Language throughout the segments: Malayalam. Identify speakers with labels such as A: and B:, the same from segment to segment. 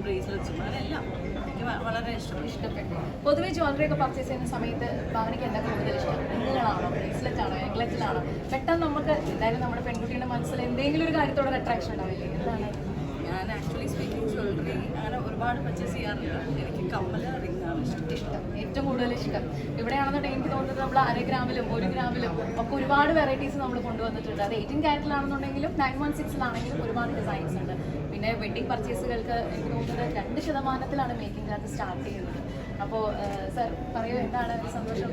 A: ബ്രേസ്ലെറ്റ്സും അതെല്ലാം എനിക്ക് വളരെ ഇഷ്ടപ്പെട്ടു.
B: പൊതുവെ ജ്വല്ലറി ഒക്കെ പർച്ചേസ് ചെയ്യുന്ന സമയത്ത് ഭാവനയ്ക്ക് എന്താ കൂടുതൽ ഇഷ്ടം? റിങ്ങുകളാണോ, ബ്രേസ്ലെറ്റ് ആണോ, നെക്ലറ്റിലാണോ? പെട്ടെന്ന് നമുക്ക് എന്തായാലും നമ്മുടെ പെൺകുട്ടിയുടെ മനസ്സിൽ എന്തെങ്കിലും ഒരു കാര്യത്തോടെ അട്രാക്ഷൻ ഉണ്ടാവില്ലേ? എന്താണ്?
A: ഞാൻ ആക്ച്വലി സ്പീക്കിംഗ് ജ്വല്ലറി അങ്ങനെ ഒരുപാട് പർച്ചേസ് ചെയ്യാറില്ല. എനിക്ക് കമ്മൽ റിങ്ങാണ് ഇഷ്ടം,
B: ഏറ്റവും കൂടുതൽ ഇഷ്ടം. ഇവിടെയാണെന്നുണ്ടെങ്കിൽ എനിക്ക് തോന്നുന്നത് നമ്മൾ 1/2 ഗ്രാമിലും 1 ഗ്രാമിലും ഒക്കെ ഒരുപാട് വെറൈറ്റീസ് നമ്മൾ കൊണ്ടുവന്നിട്ടുണ്ട്. അത് 18 ക്യാരറ്റിലാണെന്നുണ്ടെങ്കിലും 916-ലാണെങ്കിലും ഒരുപാട് ഡിസൈൻസ് ഉണ്ട്. പിന്നെ വെഡ്ഡിംഗ് പർച്ചേസുകൾക്ക് എനിക്ക് തോന്നുന്നത് 2% മേക്കിംഗ് ചാർജ് സ്റ്റാർട്ട് ചെയ്യുന്നത്. അപ്പോൾ സർ പറയൂ, എന്താണ് സന്തോഷം?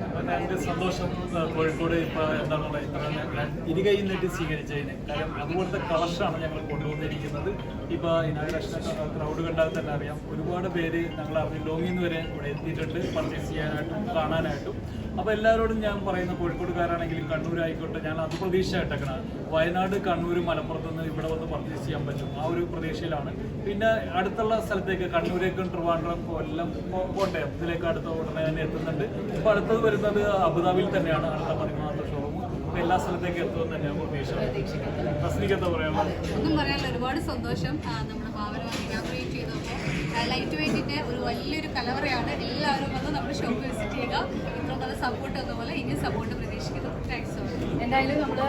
C: സന്തോഷം. കോഴിക്കോട് ഇപ്പോൾ എന്താണ് പറയുക, ഇരുകൈ നീട്ടി സ്വീകരിച്ചതിന്. കാരണം അതുപോലത്തെ കളക്ഷനാണ് ഞങ്ങൾ കൊണ്ടുവന്നിരിക്കുന്നത്. ഇപ്പോൾ ഇനാഗ്രേഷനൊക്കെ ക്രൗഡ് കണ്ടാൽ തന്നെ അറിയാം, ഒരുപാട് പേര് ഞങ്ങൾ അറിഞ്ഞ് ലോങ്ങിൽ നിന്ന് വരെ ഇവിടെ എത്തിയിട്ടുണ്ട് പർച്ചേസ് ചെയ്യാനായിട്ടും കാണാനായിട്ടും. അപ്പോൾ എല്ലാവരോടും ഞാൻ പറയുന്ന കോഴിക്കോടുകാരാണെങ്കിലും കണ്ണൂരായിക്കോട്ടെ, ഞാൻ അത് പ്രതീക്ഷയായിട്ടേക്കണം. വയനാട്, കണ്ണൂർ, മലപ്പുറത്തുനിന്ന് ഇവിടെ വന്ന് പർച്ചേസ് ചെയ്യാൻ പറ്റും, ആ ഒരു പ്രതീക്ഷയിലാണ്. പിന്നെ അടുത്തുള്ള സ്ഥലത്തേക്ക് കണ്ണൂരേക്കും ട്രിവാൻഡ്രം, കൊല്ലം, കോട്ടയം ഇതിലേക്ക് അടുത്ത ഉടനെ തന്നെ എത്തുന്നുണ്ട്. ഇപ്പോൾ അടുത്തത് വരുന്നത് അബുദാബിയിൽ തന്നെയാണ് അടുത്ത 13ാമത്തെ ഷോറൂം. അപ്പോൾ എല്ലാ സ്ഥലത്തേക്കും എത്തുമെന്ന് തന്നെയാണ് പ്രതീക്ഷിക്കുന്നത്. തസ്നിക്ക് എന്താ പറയാനുള്ളത്?
D: ഒന്നും പറയാനില്ല, ഒരുപാട് സന്തോഷം. നമ്മുടെ ഭാവന ഇനാഗ്രേറ്റ് ചെയ്തപ്പോൾ ലൈറ്റ് വെയിറ്റിൻ്റെ ഒരു വലിയൊരു കലവറയാണ്. എല്ലാവരും വന്ന് നമ്മുടെ ഷോപ്പ് വിസിറ്റ് ചെയ്യുക. ഇത്ര നല്ല സപ്പോർട്ട് തന്ന പോലെ ഇനിയും സപ്പോർട്ട് പ്രതീക്ഷിക്കുന്നു. Thanks so much.
B: എന്തായാലും നമ്മൾ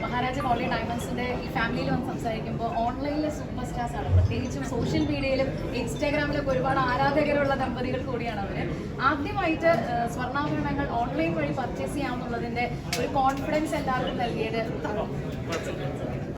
B: മഹാരാജ ഗോൾഡൻ ഡയമണ്ട്സിൻ്റെ ഈ ഫാമിലിയിൽ വന്ന് സംസാരിക്കുമ്പോൾ ഓൺലൈനിലെ സൂപ്പർ സ്റ്റാർസ് ആണ്. പ്രത്യേകിച്ചും സോഷ്യൽ മീഡിയയിലും ഇൻസ്റ്റാഗ്രാമിലൊക്കെ ഒരുപാട് ആരാധകരുള്ള ദമ്പതികൾ കൂടിയാണ് അവർ. ആദ്യമായിട്ട് സ്വർണ്ണാഭരണങ്ങൾ ഓൺലൈൻ വഴി പർച്ചേസ് ചെയ്യാമെന്നുള്ളതിൻ്റെ ഒരു കോൺഫിഡൻസ് എല്ലാവർക്കും നൽകിയത്